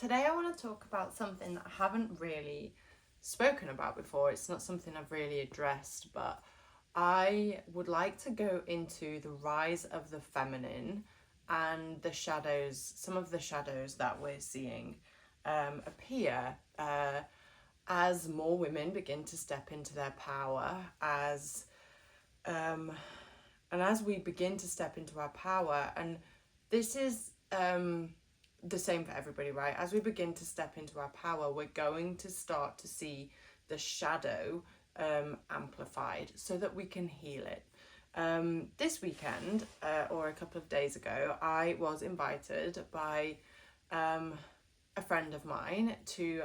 Today I want to talk about something that I haven't really spoken about before. It's not something I've really addressed, but I would like to go into the rise of the feminine and the shadows, some of the shadows that we're seeing appear as more women begin to step into their power, and as we begin to step into our power. And this is the same for everybody, right? As we begin to step into our power, we're going to start to see the shadow amplified so that we can heal it. This weekend, or a couple of days ago, I was invited by a friend of mine to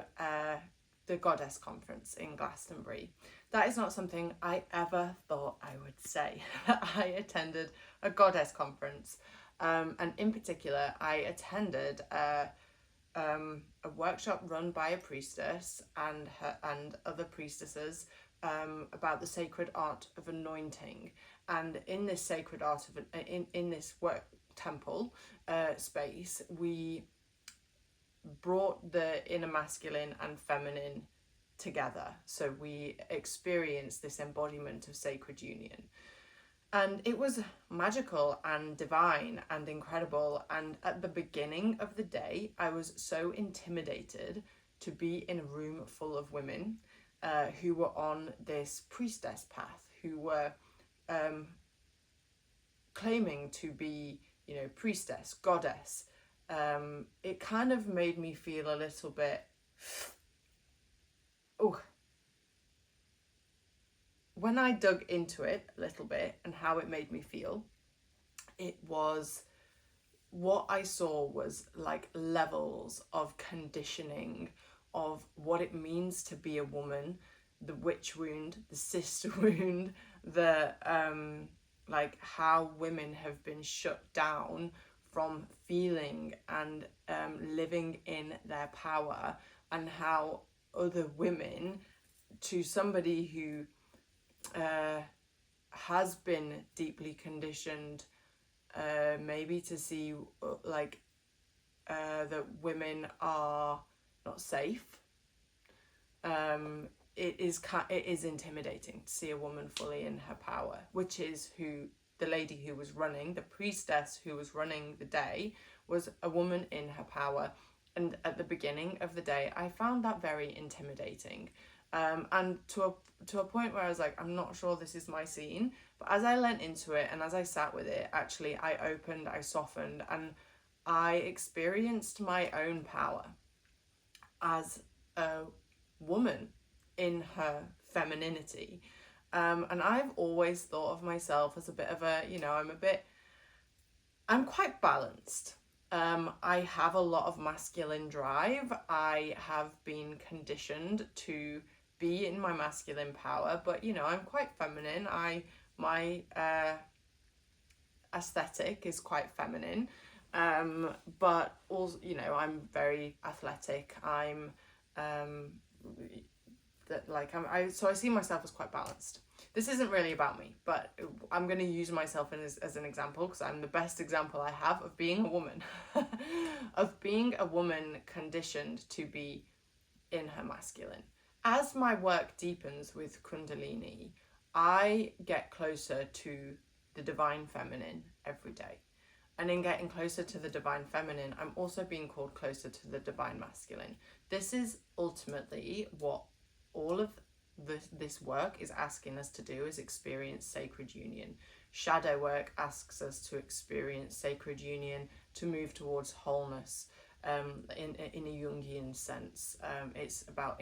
the Goddess conference in Glastonbury. That is not something I ever thought I would say. I attended a Goddess conference. And in particular, I attended a workshop run by a priestess and other priestesses about the sacred art of anointing. And in this sacred art of in this work temple space, we brought the inner masculine and feminine together. So we experienced this embodiment of sacred union. And it was magical and divine and incredible. And at the beginning of the day, I was so intimidated to be in a room full of women who were on this priestess path, who were claiming to be, priestess, goddess. It kind of made me feel a little bit, when I dug into it a little bit and how it made me feel, what I saw was like levels of conditioning of what it means to be a woman, the witch wound, the sister wound, the like how women have been shut down from feeling and living in their power, and how other women, to somebody who has been deeply conditioned, maybe to see that women are not safe. It is intimidating to see a woman fully in her power, which is who the lady who was running, the priestess who was running the day, was a woman in her power. And at the beginning of the day, I found that very intimidating. And to a point where I was like, I'm not sure this is my scene. But as I leant into it and as I sat with it, actually I opened, I softened, and I experienced my own power as a woman in her femininity. And I've always thought of myself as a bit of a, I'm quite balanced. I have a lot of masculine drive. I have been conditioned to be in my masculine power, but I'm quite feminine. My aesthetic is quite feminine, but also I'm very athletic. So I see myself as quite balanced. This isn't really about me, but I'm going to use myself as an example, because I'm the best example I have of being a woman, of being a woman conditioned to be in her masculine. As my work deepens with Kundalini, I get closer to the divine feminine every day. And in getting closer to the divine feminine, I'm also being called closer to the divine masculine. This is ultimately what all of this work is asking us to do, is experience sacred union. Shadow work asks us to experience sacred union, to move towards wholeness, in a Jungian sense. It's about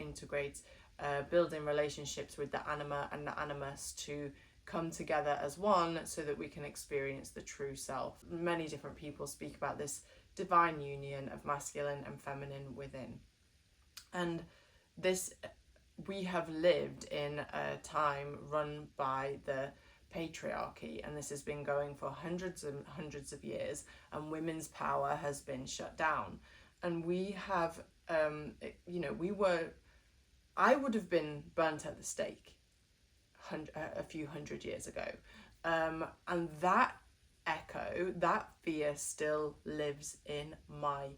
building relationships with the anima and the animus to come together as one, so that we can experience the true self. Many different people speak about this divine union of masculine and feminine within. And we have lived in a time run by the patriarchy, and this has been going for hundreds and hundreds of years, and women's power has been shut down. And we have, I would have been burnt at the stake a few hundred years ago. And that echo, that fear still lives in my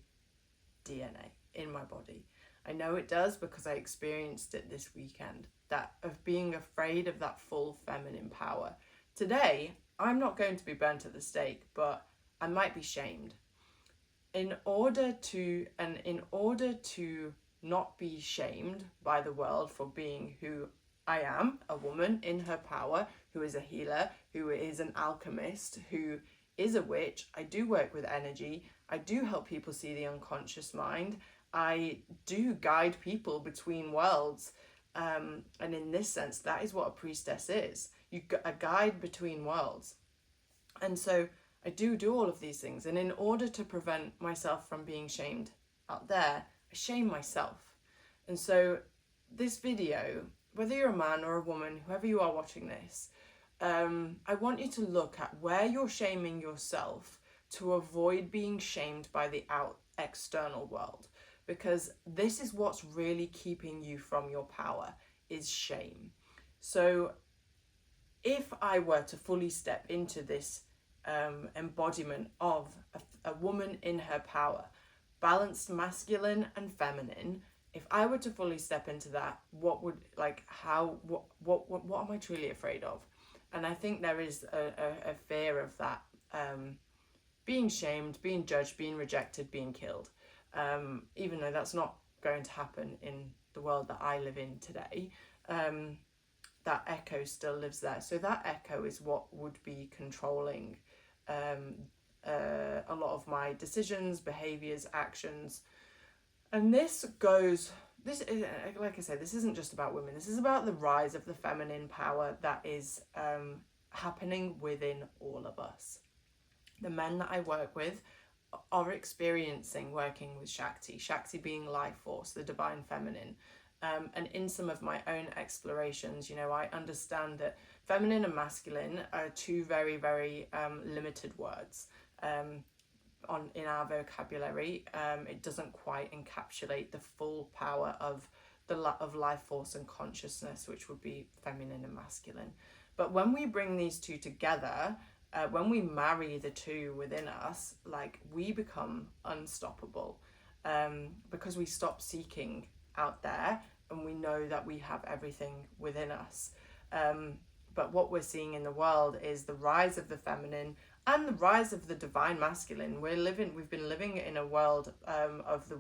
DNA. in my body. I know it does because I experienced it this weekend, that of being afraid of that full feminine power. Today, I'm not going to be burnt at the stake, but I might be shamed. In order to not be shamed by the world for being who I am, a woman in her power, who is a healer, who is an alchemist, who is a witch. I do work with energy. I do help people see the unconscious mind. I do guide people between worlds. And in this sense, that is what a priestess is. A guide between worlds. And so I do all of these things. And in order to prevent myself from being shamed out there, I shame myself. And so this video, whether you're a man or a woman, whoever you are watching this, I want you to look at where you're shaming yourself to avoid being shamed by the external world. Because this is what's really keeping you from your power, is shame. So if I were to fully step into this embodiment of a woman in her power, balanced masculine and feminine, if I were to fully step into that, what am I truly afraid of? And I think there is a fear of that, being shamed, being judged, being rejected, being killed. Even though that's not going to happen in the world that I live in today, that echo still lives there. So that echo is what would be controlling a lot of my decisions, behaviors, actions. And this is, like I said, this isn't just about women. This is about the rise of the feminine power that is happening within all of us. The men that I work with are experiencing working with Shakti being life force, the divine feminine. And in some of my own explorations, I understand that feminine and masculine are two very, very limited words in our vocabulary. It doesn't quite encapsulate the full power of life force and consciousness, which would be feminine and masculine. But when we bring these two together, when we marry the two within us, we become unstoppable, because we stop seeking out there and we know that we have everything within us. But what we're seeing in the world is the rise of the feminine and the rise of the divine masculine. We've been living in a world of the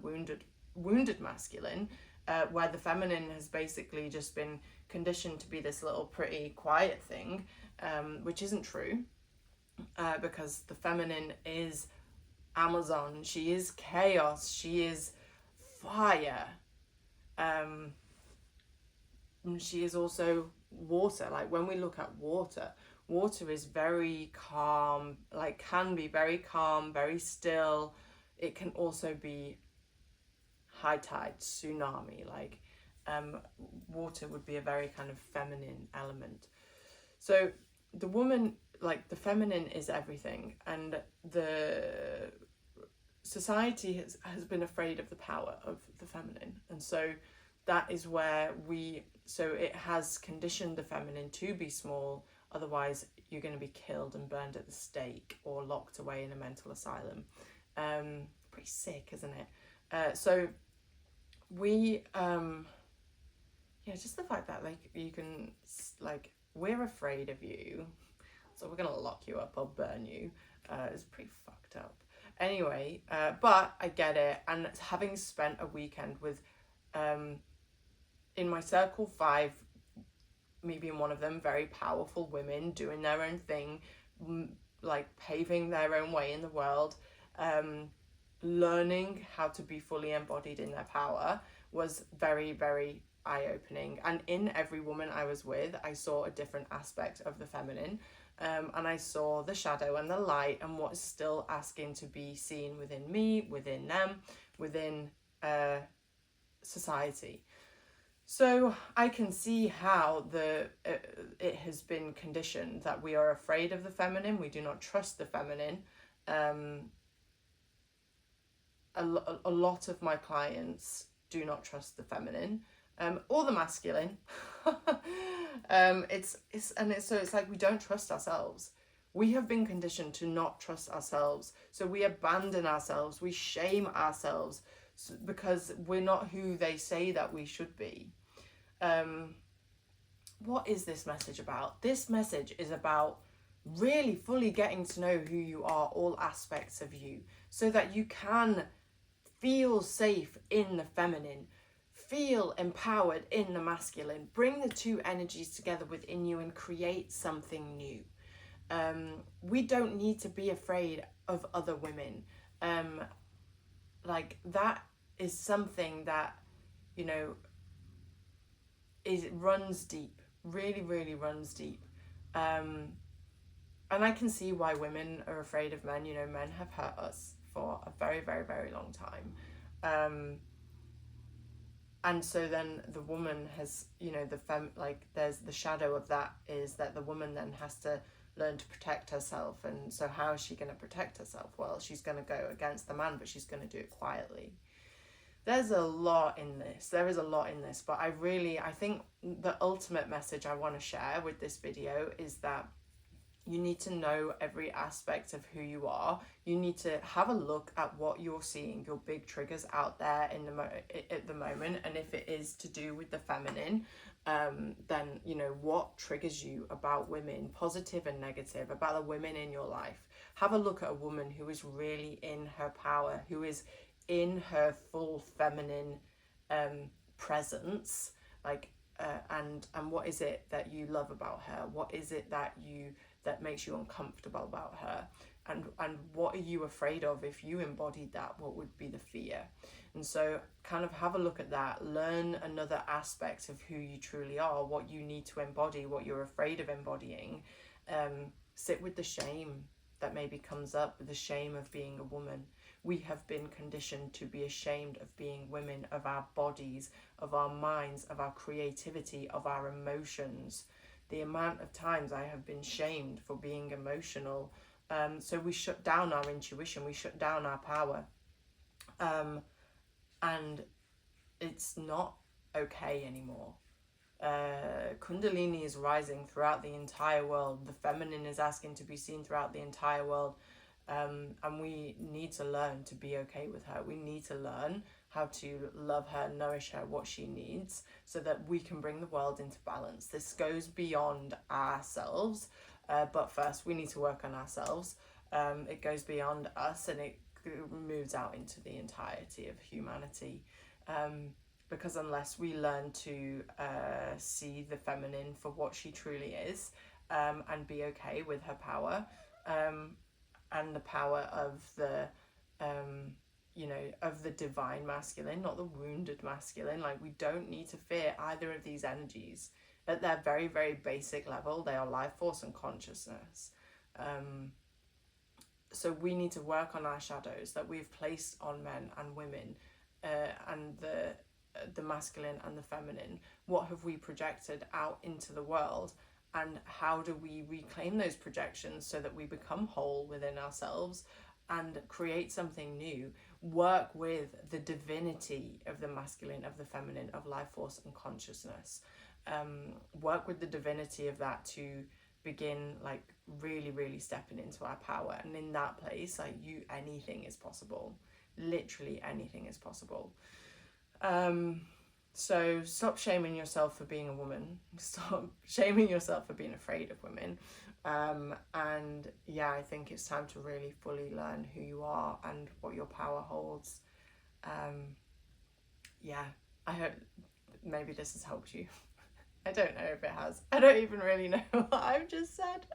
wounded masculine, where the feminine has basically just been conditioned to be this little pretty quiet thing, which isn't true, because the feminine is Amazon, she is chaos, she is fire, she is also water. When we look at water is very calm, can be very calm, very still. It can also be high tide, tsunami. Water would be a very kind of feminine element. So the woman, the feminine is everything, and the society has been afraid of the power of the feminine, and so that is where it has conditioned the feminine to be small. Otherwise you're going to be killed and burned at the stake or locked away in a mental asylum. Pretty sick, isn't it? So we just the fact that you can we're afraid of you, so we're gonna lock you up or burn you, is pretty fucked up. Anyway, but I get it. And having spent a weekend with in my circle 5, me being one of them, very powerful women doing their own thing, paving their own way in the world, learning how to be fully embodied in their power, was very, very eye-opening. And in every woman I was with, I saw a different aspect of the feminine, and I saw the shadow and the light and what's still asking to be seen within me, within them, within society. So I can see how it has been conditioned that we are afraid of the feminine. We do not trust the feminine. A lot of my clients do not trust the feminine, or the masculine. It's like we don't trust ourselves. We have been conditioned to not trust ourselves. So we abandon ourselves. We shame ourselves because we're not who they say that we should be. What is this message about? This message is about really fully getting to know who you are, all aspects of you, so that you can feel safe in the feminine, feel empowered in the masculine, bring the two energies together within you and create something new. We don't need to be afraid of other women. Like, that is something that, you know, runs deep, really, really runs deep. And I can see why women are afraid of men. You know, men have hurt us for a very, very, very long time. And so then the woman has, you know, there's the shadow of that, is that the woman then has to learn to protect herself. And so how is she going to protect herself? Well, she's going to go against the man, but she's going to do it quietly. There's a lot in this. There is a lot in this, but I think the ultimate message I want to share with this video is that you need to know every aspect of who you are. You need to have a look at what you're seeing, your big triggers out there at the moment. And if it is to do with the feminine, then, you know, what triggers you about women, positive and negative, about the women in your life. Have a look at a woman who is really in her power, who is in her full feminine presence, like, and what is it that you love about her? What is it that makes you uncomfortable about her? And what are you afraid of? If you embodied that, what would be the fear? And so kind of have a look at that, learn another aspect of who you truly are, what you need to embody, what you're afraid of embodying. Sit with the shame that maybe comes up, the shame of being a woman. We have been conditioned to be ashamed of being women, of our bodies, of our minds, of our creativity, of our emotions. The amount of times I have been shamed for being emotional. So we shut down our intuition, we shut down our power. And it's not okay anymore. Kundalini is rising throughout the entire world. The feminine is asking to be seen throughout the entire world. And we need to learn to be okay with her. We need to learn how to love her, nourish her, what she needs, so that we can bring the world into balance. This goes beyond ourselves, but first we need to work on ourselves. It goes beyond us, and it moves out into the entirety of humanity. Because unless we learn to see the feminine for what she truly is, and be okay with her power, and the power of the of the divine masculine, not the wounded masculine. Like, we don't need to fear either of these energies. At their very, very basic level, they are life force and consciousness. So we need to work on our shadows that we've placed on men and women, and the masculine and the feminine. What have we projected out into the world? And how do we reclaim those projections so that we become whole within ourselves and create something new? Work with the divinity of the masculine, of the feminine, of life force and consciousness. Work with the divinity of that to begin, like, really, really stepping into our power. And in that place, like, anything is possible. Literally anything is possible. So stop shaming yourself for being a woman. Stop shaming yourself for being afraid of women. And yeah, I think it's time to really fully learn who you are and what your power holds. Yeah, I hope maybe this has helped you. I don't know if it has. I don't even really know what I've just said.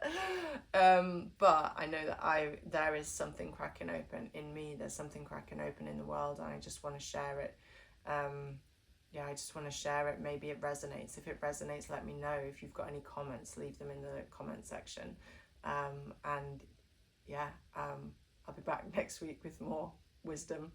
But I know that there is something cracking open in me. There's something cracking open in the world, and I just want to share it. I just want to share it. Maybe it resonates. If it resonates, let me know. If you've got any comments, leave them in the comment section. And yeah, I'll be back next week with more wisdom.